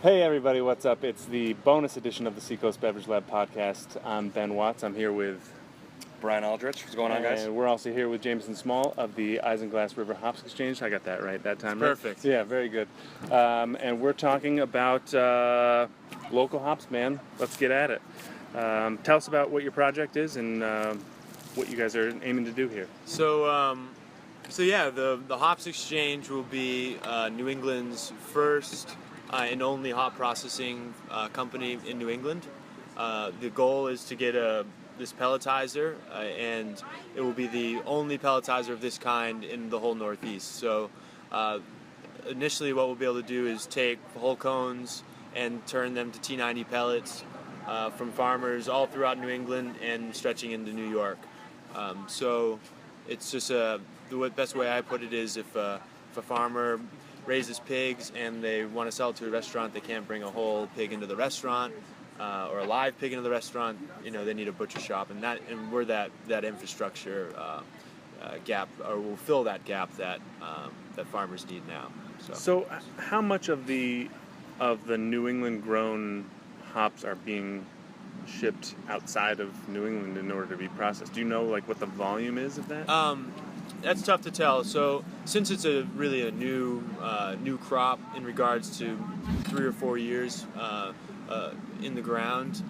Hey everybody, what's up? It's the bonus edition of the Seacoast Beverage Lab podcast. I'm Ben Watts. I'm here with Brian Aldrich. What's going on, guys? And we're also here with Jameson Small of the Isinglass River Hops Exchange. I got that right that time, right? Perfect. Yeah, very good. And we're talking about local hops, man. Let's get at it. Tell us about what your project is and what you guys are aiming to do here. So the Hops Exchange will be New England's first and only hop processing company in New England. The goal is to get this pelletizer, and it will be the only pelletizer of this kind in the whole Northeast. So initially what we'll be able to do is take whole cones and turn them to T90 pellets from farmers all throughout New England and stretching into New York. So it's just the best way I put it is if a farmer raises pigs and they want to sell it to a restaurant, they can't bring a whole pig into the restaurant or a live pig into the restaurant. You know, they need a butcher shop, and we're that infrastructure gap, or we'll fill that gap that farmers need now. So how much of the New England grown hops are being shipped outside of New England in order to be processed? Do you know like what the volume is of that? That's tough to tell. So since it's really a new crop in regards to 3 or 4 years in the ground,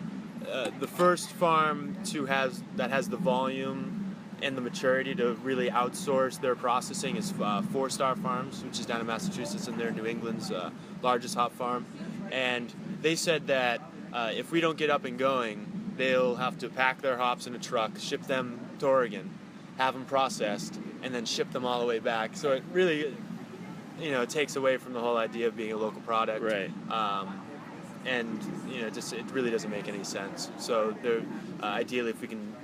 the first farm that has the volume and the maturity to really outsource their processing is Four Star Farms, which is down in Massachusetts, and they're New England's largest hop farm. And they said that if we don't get up and going, they'll have to pack their hops in a truck, ship them to Oregon, have them processed, and then ship them all the way back. So it really, it takes away from the whole idea of being a local product. Right. And it really doesn't make any sense. So ideally, if we can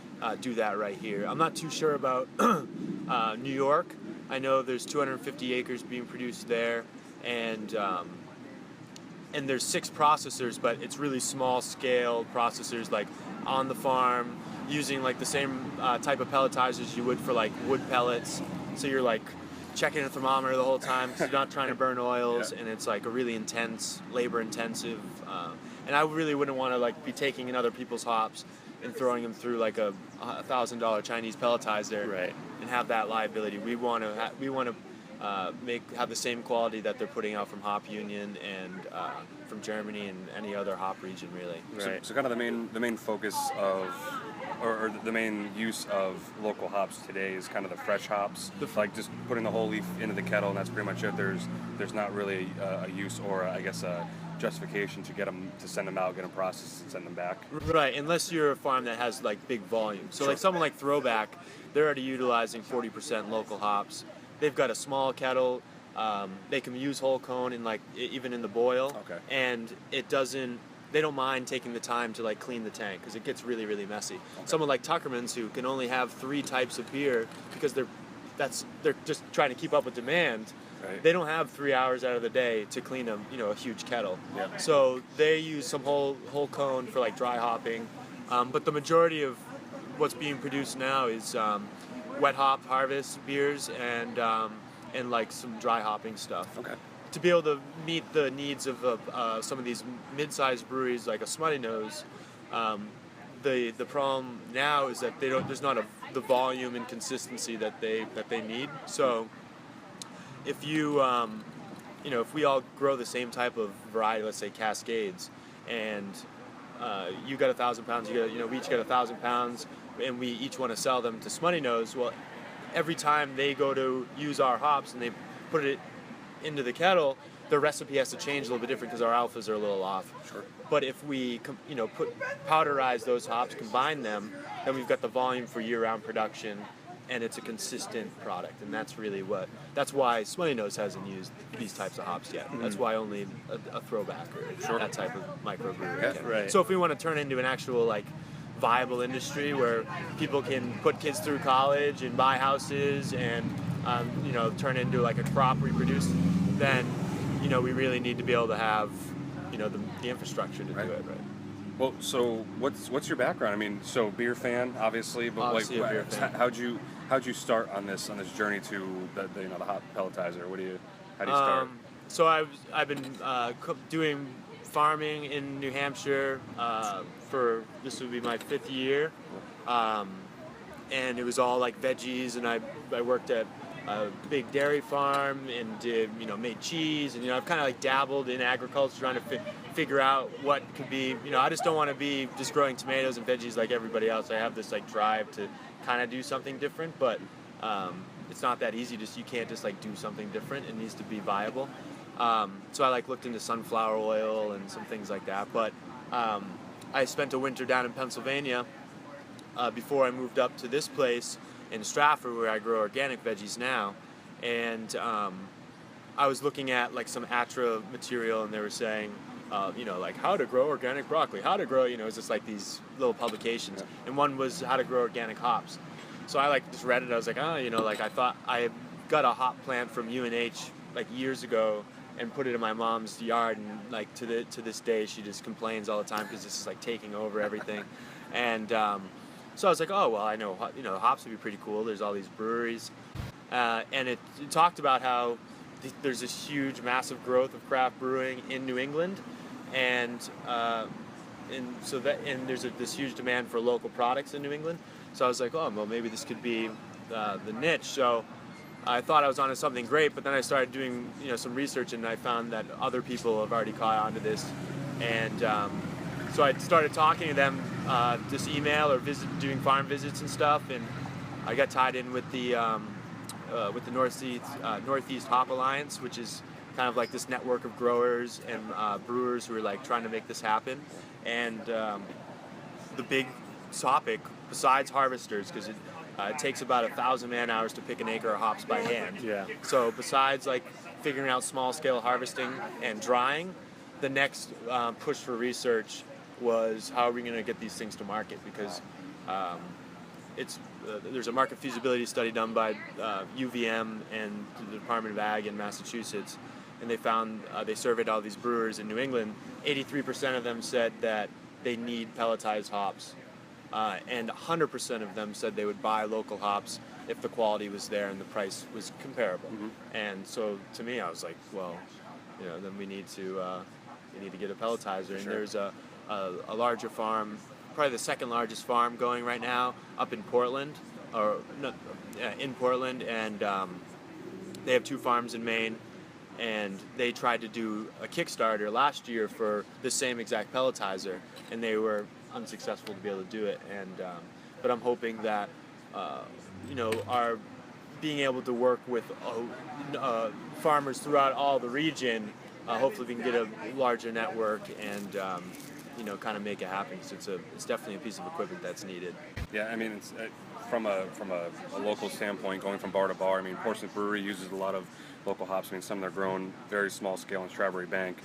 do that right here. I'm not too sure about New York. I know there's 250 acres being produced there, and there's 6 processors, but it's really small scale processors, like on the farm, using like the same type of pelletizers you would for like wood pellets. So you're like checking a thermometer the whole time because you're not trying to burn oils, and it's like a really intense, labor intensive. And I really wouldn't want to like be taking in other people's hops and throwing them through like a $1,000 Chinese pelletizer, right, and have that liability. We want to have the same quality that they're putting out from Hop Union and from Germany and any other hop region, really. Right. So kind of the main focus of, or the main use of local hops today is kind of the fresh hops, like just putting the whole leaf into the kettle, and that's pretty much it. There's not really a use, or I guess a justification to send them out, get them processed, and send them back. Right, unless you're a farm that has like big volume. So like someone like Throwback, they're already utilizing 40% local hops. They've got a small kettle. They can use whole cone in even in the boil. Okay. And they don't mind taking the time to like clean the tank because it gets really, really messy. Okay. Someone like Tuckerman's, who can only have 3 types of beer because they're just trying to keep up with demand. Right. They don't have 3 hours out of the day to clean a huge kettle. Yeah. So they use some whole cone for like dry hopping. But the majority of what's being produced now is wet hop harvest beers and like some dry hopping stuff. Okay. To be able to meet the needs of some of these mid-sized breweries like a Smutty Nose, the problem now is that there's not the volume and consistency that they need. So if if we all grow the same type of variety, let's say Cascades, and you got 1,000 pounds, we each got 1,000 pounds, and we each want to sell them to Smutty Nose. Well, every time they go to use our hops and they put it into the kettle, the recipe has to change a little bit different because our alphas are a little off. Sure. But if we powderize those hops, combine them, then we've got the volume for year-round production, and it's a consistent product. And that's really that's why Smutty Nose hasn't used these types of hops yet. Mm-hmm. That's why only a Throwback or that type of microbrewery. Yeah, right. So if we want to turn into an actual viable industry where people can put kids through college and buy houses and turn into like a crop reproduce, then we really need to be able to have the infrastructure to do it, right? Well, so what's your background? I mean, so beer fan, obviously, but obviously a beer fan. How'd you start on this journey to the hop pelletizer? How do you start? So I've been doing farming in New Hampshire for, this would be my 5th year. And it was all like veggies, and I worked at a big dairy farm and did, made cheese, and I've kind of like dabbled in agriculture, trying to figure out what could be, I just don't want to be just growing tomatoes and veggies like everybody else. I have this like drive to kind of do something different, but it's not that easy. You can't just like do something different. It needs to be viable. So I like looked into sunflower oil and some things like that, but I spent a winter down in Pennsylvania before I moved up to this place in Stratford, where I grow organic veggies now. And I was looking at like some Atra material, and they were saying, like how to grow organic broccoli, how to grow, it's just like these little publications. Yeah. And one was how to grow organic hops. So I like just read it. I was like, like I thought I got a hop plant from UNH like years ago and put it in my mom's yard, and like to this day she just complains all the time because this is like taking over everything. And so I was like, oh well, I know hops would be pretty cool. There's all these breweries, and it talked about how there's this huge, massive growth of craft brewing in New England, and there's this huge demand for local products in New England. So I was like, oh well, maybe this could be the niche. So I thought I was onto something great, but then I started doing some research, and I found that other people have already caught onto this, and so I started talking to them, just email or doing farm visits and stuff, and I got tied in with the Northeast Hop Alliance, which is kind of like this network of growers and brewers who are like trying to make this happen. And the big topic, besides harvesters, because it takes about 1,000 man-hours to pick an acre of hops by hand. Yeah. So besides like figuring out small-scale harvesting and drying, the next push for research was how are we going to get these things to market, because there's a market feasibility study done by UVM and the Department of Ag in Massachusetts, and they found they surveyed all these brewers in New England. 83% of them said that they need pelletized hops, and 100% of them said they would buy local hops if the quality was there and the price was comparable. Mm-hmm. And so to me, I was like, well, then we need to get a pelletizer. Sure. And there's a larger farm, probably the second largest farm going right now, up in Portland, and they have 2 farms in Maine, and they tried to do a Kickstarter last year for the same exact pelletizer, and they were unsuccessful to be able to do it. And but I'm hoping that our being able to work with farmers throughout all the region, hopefully we can get a larger network and kind of make it happen. So it's definitely a piece of equipment that's needed. Yeah, I mean, it's from a local standpoint, going from bar to bar. I mean, Portsmouth Brewery uses a lot of local hops. I mean, some that are grown very small scale in Strawberry Bank,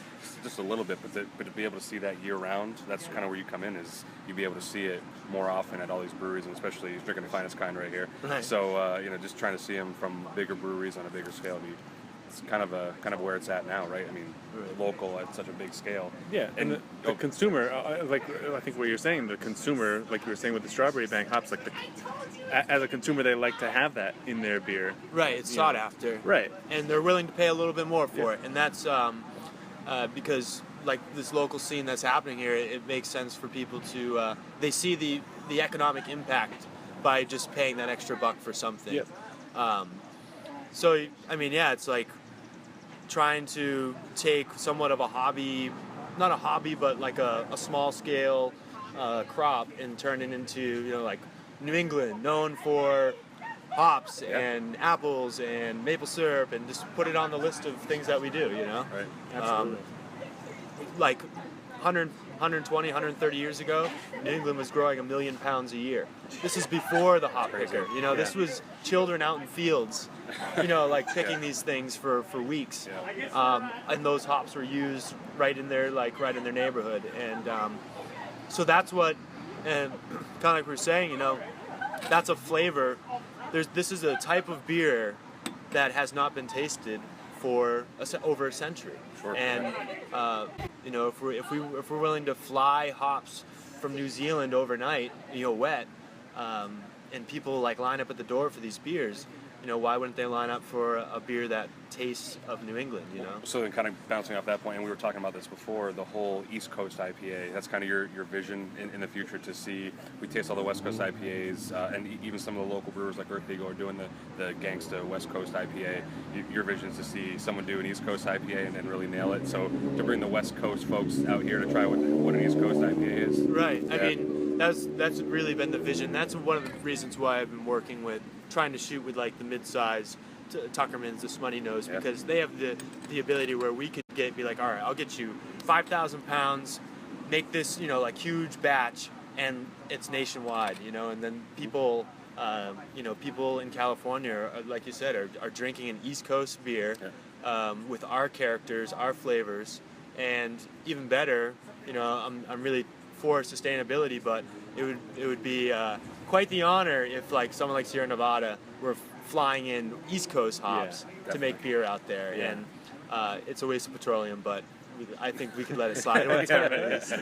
just a little bit. But to be able to see that year round, that's kind of where you come in. Is you be able to see it more often at all these breweries, and especially drinking the finest kind right here. Right. So just trying to see them from bigger breweries on a bigger scale. It's kind of where it's at now, right? I mean, local at such a big scale. Yeah, and the consumer, like I think what you're saying, the consumer, like you were saying with the Strawberry Bank hops, like as a consumer, they like to have that in their beer. Right, it's sought after. Right, and they're willing to pay a little bit more for it, and that's because like this local scene that's happening here, it makes sense for people to they see the economic impact by just paying that extra buck for something. Yep. So, I mean, yeah, it's like trying to take somewhat of a hobby, not a hobby, but like a small scale crop and turn it into, like New England, known for hops and apples and maple syrup, and just put it on the list of things that we do, Right, absolutely. Like 120, 130 years ago, New England was growing 1 million pounds a year. This is before the hop picker. This was children out in fields, like picking these things for weeks. Yeah. And those hops were used right in their neighborhood. And so that's what, and kind of like we were saying, that's a flavor. This is a type of beer that has not been tasted for over a century. Sure. And if we're willing to fly hops from New Zealand overnight, wet, and people like line up at the door for these beers, why wouldn't they line up for a beer that tastes of New England, So then kind of bouncing off that point, and we were talking about this before, the whole East Coast IPA, that's kind of your vision in the future to see, we taste all the West Coast IPAs, and even some of the local brewers like Earth Eagle are doing the gangsta West Coast IPA. Your vision is to see someone do an East Coast IPA and then really nail it. So to bring the West Coast folks out here to try what an East Coast IPA is. Right. Yeah. I mean, that's really been the vision. That's one of the reasons why I've been working with, trying to shoot with like the mid-size Tuckermans, the Smutty Nose, because they have the ability where we could be like, all right, I'll get you 5,000 pounds, make this, like huge batch, and it's nationwide, and then people, people in California, like you said, are drinking an East Coast beer with our characters, our flavors, and even better, I'm really for sustainability, but it would be quite the honor if like someone like Sierra Nevada were flying in East Coast hops to make beer out there, and it's a waste of petroleum, but I think we could let it slide one time at least.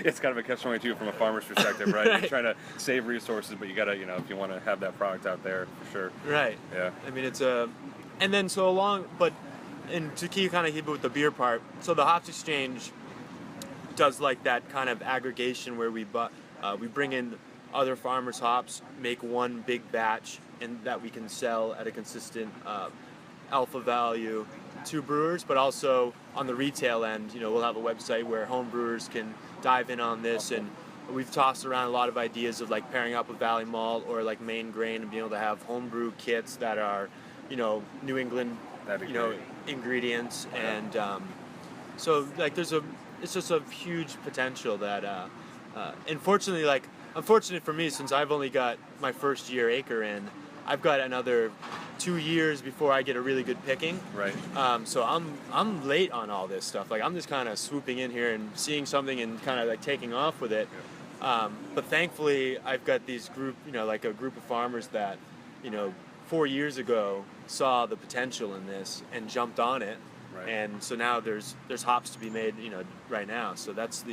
It's kind of a catch-22 from a farmer's perspective, right? You're trying to save resources, but you gotta, if you want to have that product out there, for sure. Right. Yeah. I mean, it's and then and to keep it with the beer part, so the Hops Exchange does like that kind of aggregation where we bring in other farmers' hops, make one big batch, and that we can sell at a consistent alpha value to brewers, but also on the retail end, we'll have a website where home brewers can dive in on this, and we've tossed around a lot of ideas of like pairing up with Valley Malt or like Maine Grain and being able to have homebrew kits that are, New England, ingredients, and so like it's just a huge potential that, unfortunately for me, since I've only got my first year acre in, I've got another 2 years before I get a really good picking. Right. So I'm late on all this stuff. Like I'm just kind of swooping in here and seeing something and kind of like taking off with it. But thankfully, I've got these like a group of farmers that, 4 years ago saw the potential in this and jumped on it. Right. And so now there's hops to be made, right now. So that's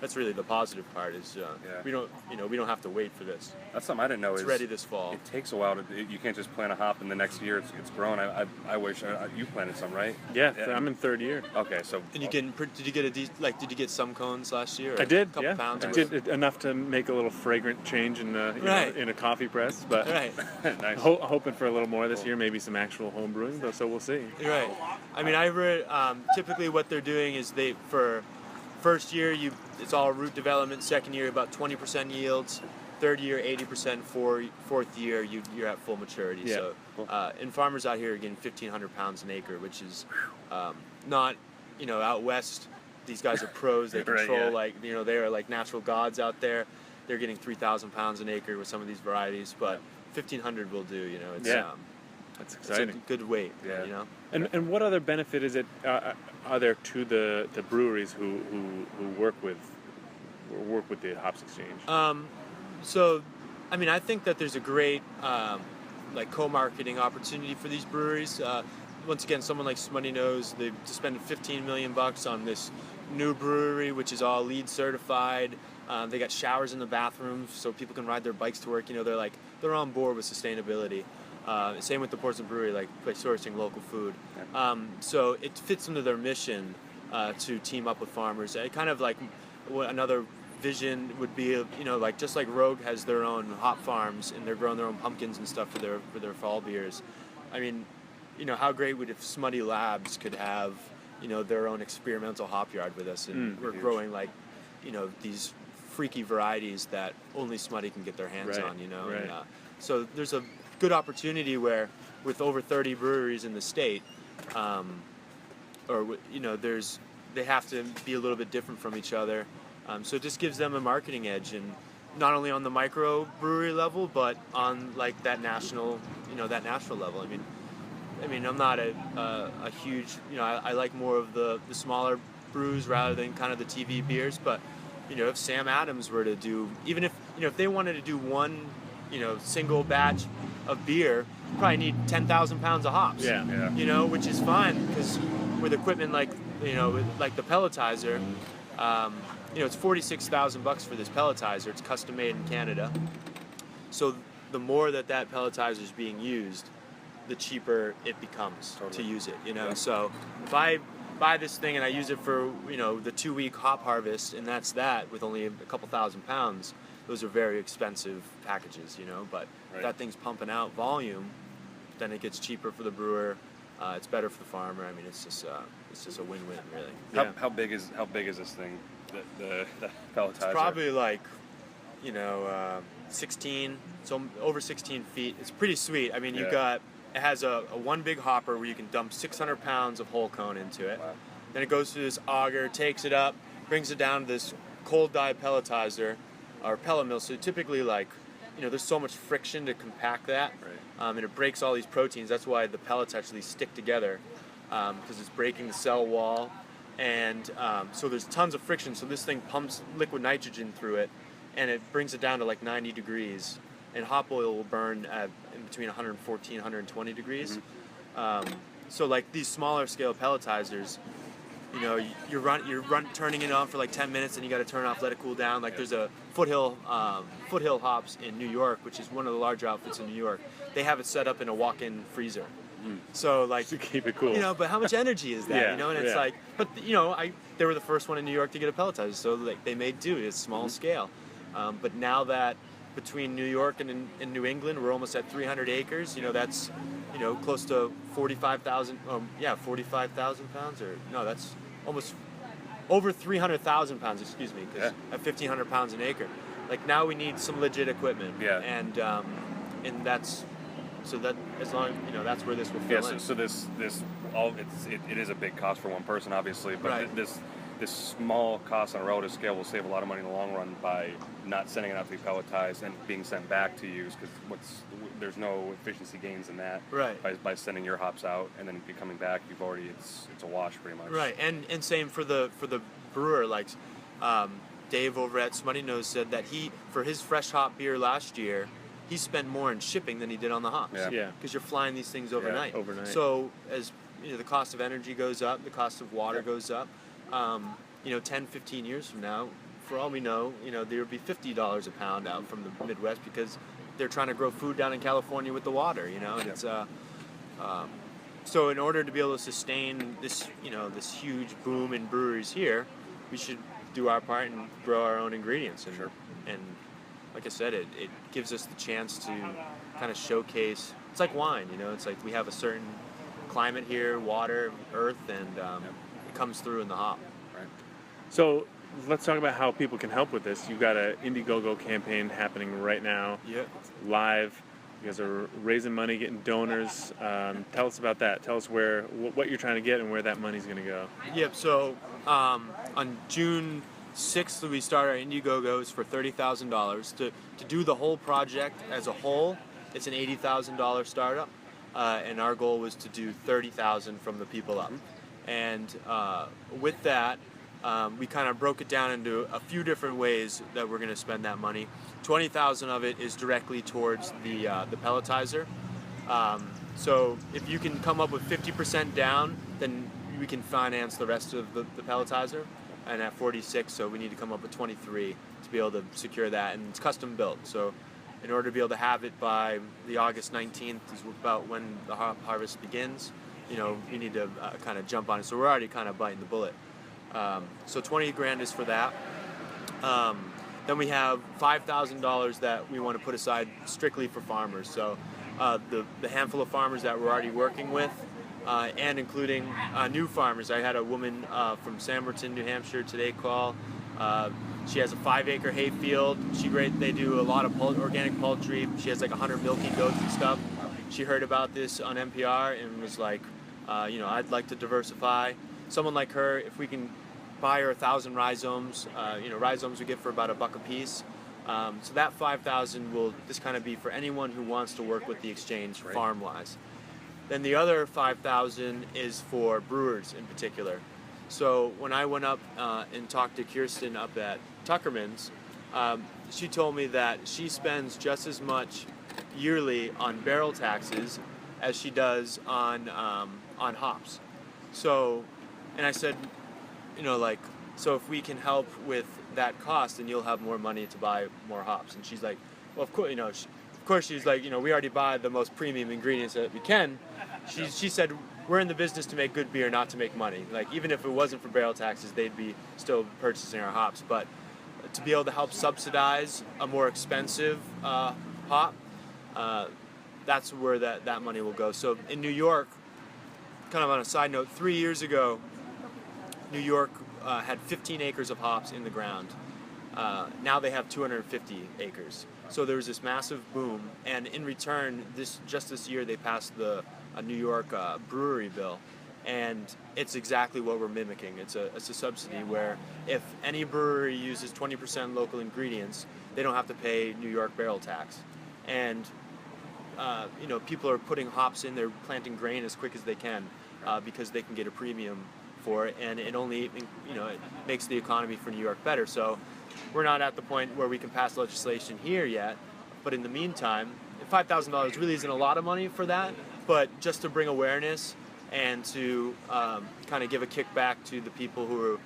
that's really the positive part is we don't have to wait for this. That's something I didn't know. It's ready this fall. It takes a while you can't just plant a hop and the next year it's grown. I wish you planted some, right? Yeah, I'm in third year. Okay, so and did you get some cones last year? Or I did. A couple pounds. I did enough to make a little fragrant change in in a coffee press, but nice. Hoping for a little more this year, maybe some actual home brewing. So we'll see. Right. I mean, I read typically what they're doing is for first year it's all root development. Second year about 20% yields. Third year 80%. Fourth year you're at full maturity. Yeah. So and farmers out here are getting 1,500 pounds an acre, which is not out west. These guys are pros. They control they are like natural gods out there. They're getting 3,000 pounds an acre with some of these varieties, but 1,500 will do. It's that's exciting. It's a good weight. Yeah. And what other benefit is it? Are there to the breweries who work with the Hops Exchange? So, I mean, I think that there's a great co-marketing opportunity for these breweries. Once again, someone like Smutty Nose, they spend $15 million on this new brewery, which is all LEED certified. They got showers in the bathrooms so people can ride their bikes to work. They're on board with sustainability. Same with the Portsmouth Brewery, by sourcing local food. So it fits into their mission to team up with farmers. Kind of like another vision would be, just like Rogue has their own hop farms and they're growing their own pumpkins and stuff for their fall beers. I mean, how great would if Smutty Labs could have, their own experimental hop yard with us, and we're growing these freaky varieties that only Smutty can get their hands on, Right. And, so there's a good opportunity where, with over 30 breweries in the state, they have to be a little bit different from each other. So it just gives them a marketing edge, and not only on the micro brewery level, but on that national level. I mean, I'm not a huge, I like more of the smaller brews rather than kind of the TV beers. But if Sam Adams were to do, even if they wanted to do one, single batch of beer, you probably need 10,000 pounds of hops. Yeah. Which is fine because with equipment like the pelletizer, it's $46,000 for this pelletizer. It's custom made in Canada. So the more that pelletizer is being used, the cheaper it becomes to use it. Yeah. So if I buy this thing and I use it for the 2-week hop harvest, and that's that with only a couple thousand pounds, those are very expensive packages. But if that thing's pumping out volume, then it gets cheaper for the brewer. It's better for the farmer. I mean, it's just a win-win, really. Yeah. How big is this thing? The pelletizer. It's probably like 16, so over 16 feet. It's pretty sweet. I mean, it has a one big hopper where you can dump 600 pounds of whole cone into it. Wow. Then it goes through this auger, takes it up, brings it down to this cold die pelletizer or pellet mill. So typically, there's so much friction to compact that, and it breaks all these proteins. That's why the pellets actually stick together, because it's breaking the cell wall. And so there's tons of friction. So this thing pumps liquid nitrogen through it, and it brings it down to like 90 degrees. And hop oil will burn at in between 114 120 degrees. So like these smaller scale pelletizers, you're turning it on for like 10 minutes, and you got to turn off, let it cool down. Like there's a Foothill Hops in New York, which is one of the larger outfits in New York. They have it set up in a walk-in freezer. So like to keep it cool. But how much energy is that? Yeah, And it's like, but they were the first one in New York to get a pelletizer, so like they made do. It's small scale. But now that between New York and in New England, we're almost at 300 acres. That's close to 45,000. 45,000 pounds, or no, that's almost over 300,000 pounds. Excuse me, because at 1,500 pounds an acre. Like now we need some legit equipment. Yeah. And that's. So that as long that's where this will fill in. So this it is a big cost for one person, obviously, but this small cost on a relative scale will save a lot of money in the long run by not sending it out to be pelletized and being sent back to use, because there's no efficiency gains in that. Right. By sending your hops out and then coming back, it's a wash pretty much. Right, and same for the brewer. Like Dave over at Smutty Nose said that for his fresh hop beer last year, he spent more in shipping than he did on the hops. Yeah. Because you're flying these things overnight. Yeah, overnight. So as the cost of energy goes up, the cost of water goes up. 10, 15 years from now, for all we know, there would be $50 a pound out from the Midwest, because they're trying to grow food down in California with the water. And it's so in order to be able to sustain this, this huge boom in breweries here, we should do our part and grow our own ingredients. And like I said, it gives us the chance to kind of showcase. It's like wine, It's like we have a certain climate here, water, earth, and it comes through in the hop. Right. So let's talk about how people can help with this. You've got an Indiegogo campaign happening right now. Yep. Live. You guys are raising money, getting donors. Tell us about that. Tell us what you're trying to get and where that money's going to go. Yep. So on June 6th, we start our Indiegogos for $30,000. To do the whole project as a whole, it's an $80,000 startup, and our goal was to do $30,000 from the people up. And with that, we kind of broke it down into a few different ways that we're going to spend that money. $20,000 of it is directly towards the pelletizer. So if you can come up with 50% down, then we can finance the rest of the pelletizer. And at 46, so we need to come up with 23 to be able to secure that, and it's custom built. So in order to be able to have it by the August 19th is about when the harvest begins, you need to kind of jump on it. So we're already kind of biting the bullet. So 20 grand is for that. Then we have $5,000 that we want to put aside strictly for farmers. So the handful of farmers that we're already working with, and including new farmers. I had a woman from Somersworth, New Hampshire today call. She has a 5-acre hay field. They do a lot of organic poultry. She has like 100 milking goats and stuff. She heard about this on NPR and was like, I'd like to diversify. Someone like her, if we can buy her 1,000 rhizomes, rhizomes we get for about $1 a piece. So that $5,000 will just kind of be for anyone who wants to work with the exchange farm-wise. Then the other $5,000 is for brewers in particular. So when I went up and talked to Kirsten up at Tuckerman's, she told me that she spends just as much yearly on barrel taxes as she does on hops. So, and I said, so if we can help with that cost, then you'll have more money to buy more hops. And she's like, well, of course, of course, she's like, we already buy the most premium ingredients that we can. She said, we're in the business to make good beer, not to make money. Like, even if it wasn't for barrel taxes, they'd be still purchasing our hops. But to be able to help subsidize a more expensive hop, that's where that money will go. So in New York, kind of on a side note, 3 years ago, New York had 15 acres of hops in the ground. Now they have 250 acres. So there was this massive boom, and in return, just this year they passed a New York brewery bill, and it's exactly what we're mimicking. It's a subsidy where if any brewery uses 20% local ingredients, they don't have to pay New York barrel tax. And people are putting hops in, they're planting grain as quick as they can because they can get a premium for it, and it only it makes the economy for New York better. So we're not at the point where we can pass legislation here yet, but in the meantime, $5,000 really isn't a lot of money for that, but just to bring awareness and to kind of give a kickback to the people who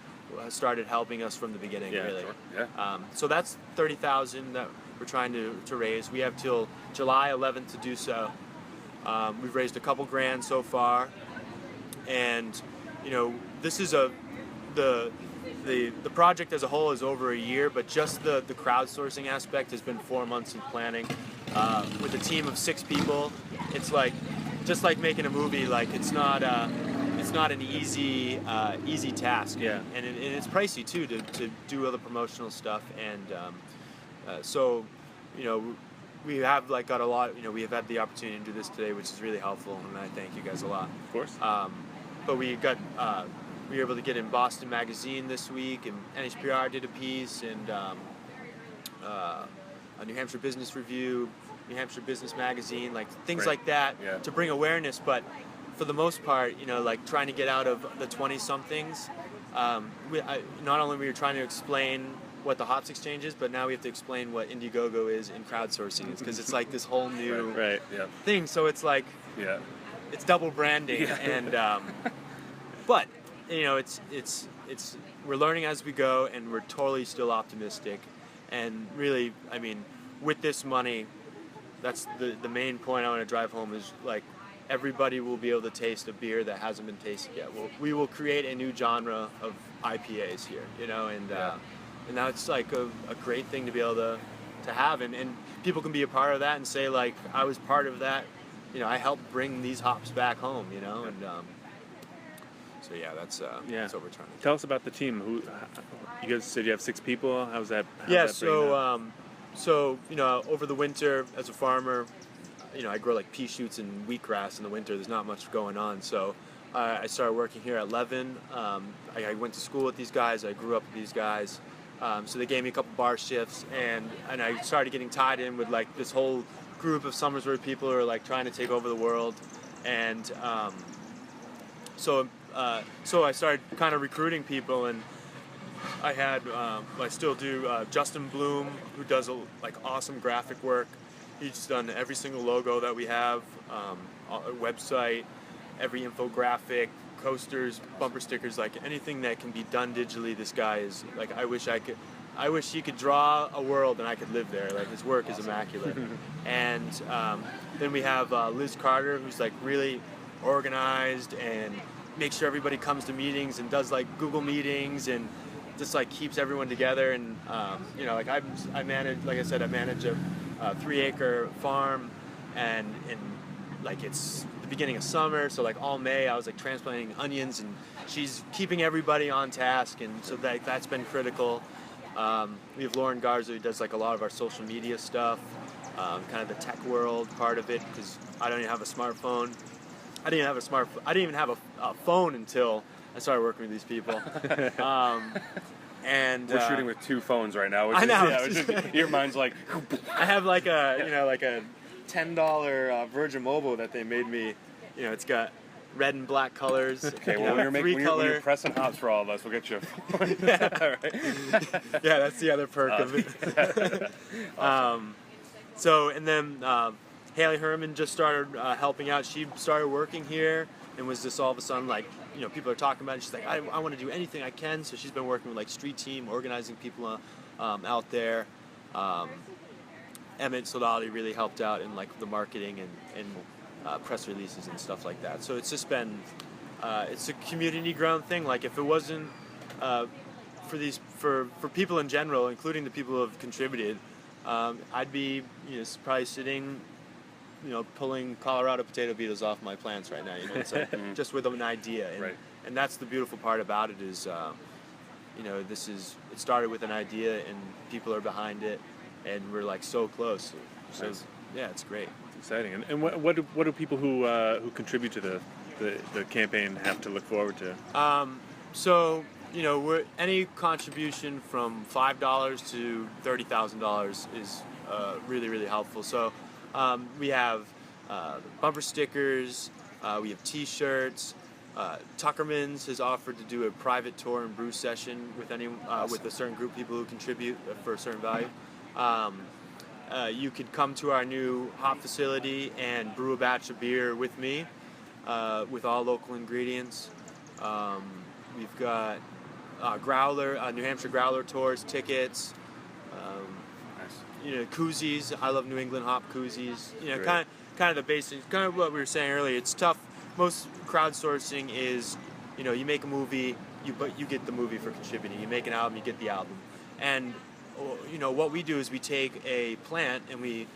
started helping us from the beginning, really. Sure. Yeah. So that's $30,000 that we're trying to raise. We have till July 11th to do so. We've raised a couple grand so far, and this is the project as a whole is over a year, but just the crowdsourcing aspect has been 4 months in planning. With a team of 6 people, it's just like making a movie. Like it's not an easy task. Yeah. And it's pricey too to do all the promotional stuff. And so we have got a lot. We have had the opportunity to do this today, which is really helpful, and I thank you guys a lot. Of course. But we were able to get in Boston Magazine this week, and NHPR did a piece, and a New Hampshire Business Review, New Hampshire Business Magazine, things like that, to bring awareness. But for the most part, trying to get out of the 20-somethings, not only were we trying to explain what the hops exchange is, but now we have to explain what Indiegogo is in crowdsourcing. It's because it's this whole new thing. So it's it's double branding, and but it's we're learning as we go, and we're totally still optimistic. And really, with this money, that's the main point I want to drive home is everybody will be able to taste a beer that hasn't been tasted yet. We will create a new genre of IPAs here, and that's a great thing to be able to have, and people can be a part of that and say I was part of that. I helped bring these hops back home, and so that's what we're trying to do. Tell us about the team. You guys said you have 6 people. How's that? So over the winter as a farmer, I grow pea shoots and wheatgrass in the winter. There's not much going on, so I started working here at Leaven. I went to school with these guys. I grew up with these guys. So they gave me a couple bar shifts, and I started getting tied in with this whole group of Somersworth people who are trying to take over the world, and so I started kind of recruiting people, and I had I still do Justin Bloom, who does awesome graphic work. He's done every single logo that we have, a website, every infographic, coasters, bumper stickers, anything that can be done digitally. This guy is I wish he could draw a world and I could live there. His work is immaculate. And then we have Liz Carter, who's really organized and makes sure everybody comes to meetings and does Google meetings and just keeps everyone together. And I manage, like I said, I manage a 3-acre farm, and it's the beginning of summer, so all May I was transplanting onions, and she's keeping everybody on task, and so that's been critical. We have Lauren Garza, who does a lot of our social media stuff, kind of the tech world part of it, because I don't even have a smartphone. I didn't even have a phone until I started working with these people. And we're shooting with 2 phones right now. I know. Your mind's I have a $10 Virgin Mobile that they made me. It's got red and black colors. Okay, well, when you're pressing hops for all of us, we'll get you a phone. Yeah, that's the other perk of it. Awesome. So, and then Haley Herman just started helping out. She started working here and was just all of a sudden people are talking about it. She's I want to do anything I can. So she's been working with Street Team, organizing people out there. Emmett Soldati really helped out in like the marketing and press releases and stuff like that. So it's just been it's a community grown thing. Like if it wasn't for people in general, including the people who have contributed, I'd be probably sitting pulling Colorado potato beetles off my plants right now. It's like just with an idea, and that's the beautiful part about it is it started with an idea and people are behind it, and we're like so close. So Nice. yeah, it's great. It's exciting. And what do people who contribute to the campaign have to look forward to? So any contribution from $5 to $30,000 is really, really helpful. So we have bumper stickers, we have T-shirts. Tuckerman's has offered to do a private tour and brew session with with a certain group of people who contribute for a certain value. You could come to our new hop facility and brew a batch of beer with me, with all local ingredients. We've got New Hampshire Growler tours, tickets. Koozies. I love New England hop koozies. Kind of the basics. Kind of what we were saying earlier. It's tough. Most crowdsourcing is, you make a movie, but you get the movie for contributing. You make an album, you get the album. And what we do is we take a plant and we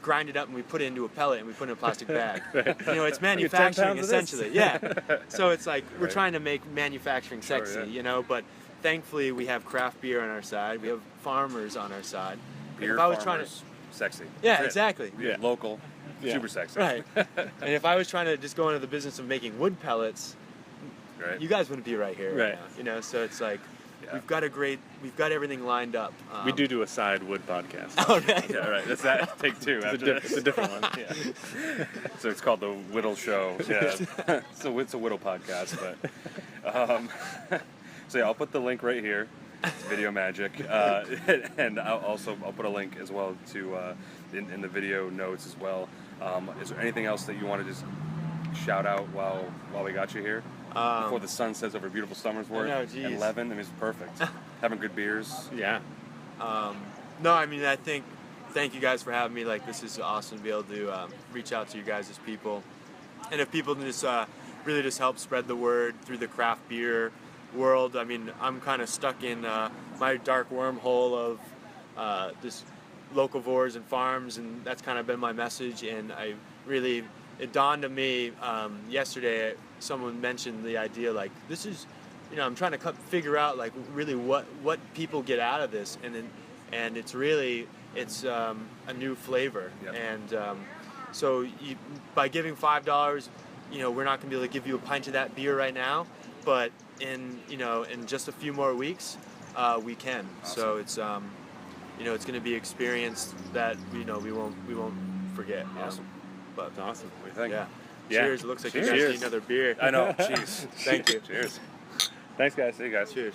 grind it up and we put it into a pellet and we put it in a plastic bag. It's manufacturing essentially. Yeah. So it's like we're trying to make manufacturing sexy, But thankfully we have craft beer on our side. We have farmers on our side. Beer if I was farmers, sexy. Yeah, exactly. Yeah. Local, super sexy. Right. And if I was trying to just go into the business of making wood pellets, you guys wouldn't be right here right now. So it's like we've got everything lined up. We do a side wood podcast. Oh, right. Yeah, right. That's that. Take two. It's a different one. Yeah. So it's called the Whittle Show. Yeah. So it's a Whittle podcast, but so yeah, I'll put the link right here. It's Video Magic, and I'll put a link as well to in the video notes as well. Is there anything else that you want to just shout out while we got you here before the sun sets over beautiful Somersworth and Leaven? I mean, it's perfect. Having good beers. Yeah. No, I mean, thank you guys for having me. Like, this is awesome to be able to reach out to you guys as people, and if people just really just help spread the word through the craft beer world. I mean, I'm kind of stuck in my dark wormhole of just locavores and farms, and that's kind of been my message. And it dawned on me yesterday. Someone mentioned the idea, like, this is, I'm trying to figure out like really what people get out of this, and it's a new flavor. Yep. And so by giving $5, we're not going to be able to give you a pint of that beer right now, but in just a few more weeks, we can. Awesome. So it's it's going to be experience that we won't forget. Awesome. But That's awesome. What do you think? yeah. Yeah. Cheers. It looks like Cheers. you guys need another beer. I know. Jeez. Thank you. Cheers. Thanks, guys. See you guys. Cheers.